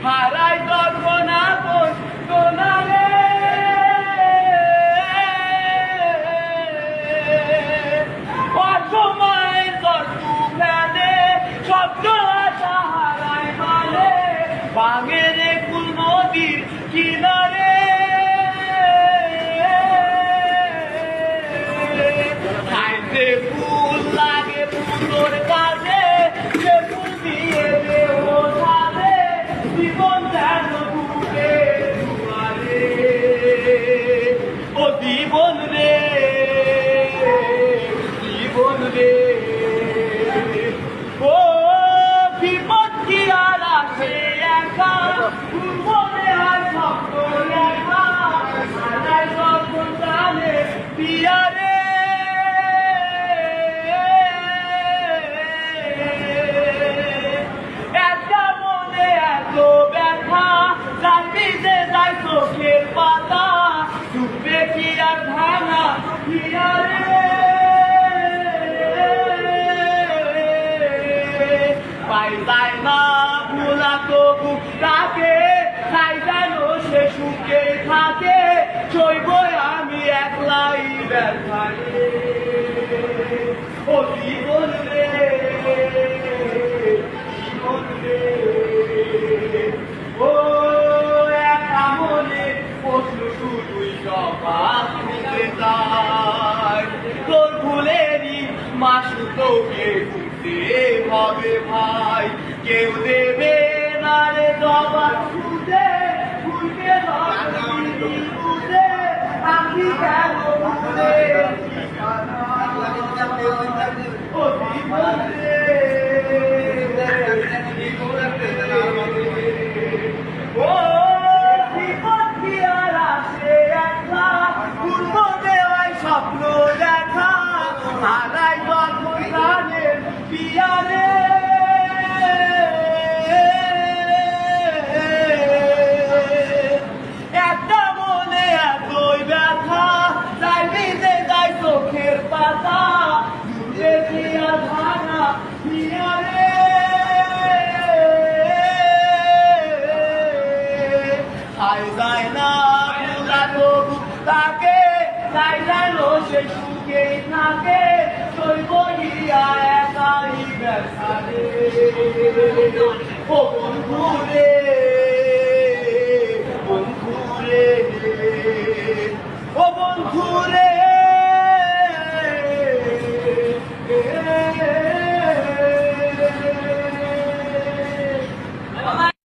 হারাই কল্পনা করতো না রে অসময় তু ফেলে শব্দ আশা হারাই মানে ভাঙে রে কুল নদীর কিনারে খাইতে ফুল লাগে ফুলোর কাছে সে ফুল দিয়ে দেহ সাজে জীবন যেন ঘুরে দুয়ারে ও জীবন রে জীবন রে ও বিপদ কি আর আসে একা মনে হয় স্বপ্ন একা হারায় স্বপ্ন জানে পিয়ারে চোখের পাতা ডুবে কি আর ভাঙা হিয়ারে পাই যায় না ভোলা তবু তাকে তাই যেন সে সুখে থাকে সইব আমি একলাই ব্যথারে ও জীবন রে জীবন রে ও তোর ভুলেরই মাসু তোকে ঘুরতে হবে ভাই কেউ দেবে না রে জবাব খুঁজে খুঁজে আমি কেন ভুলে ও জীবন রে ও স্বপ্ন দেখা হারাই যখন জানে পিয়ারে একটা মনে এতই ব্যথা তাই ভিজে যায় চোখের পাতা ডুবে দিয়া ভাঙা পিয়ারে খাই যায় না ভোলা তবু তাকে তাই যেন সে সুখেই থাকে সইব একাই ব্যথা রে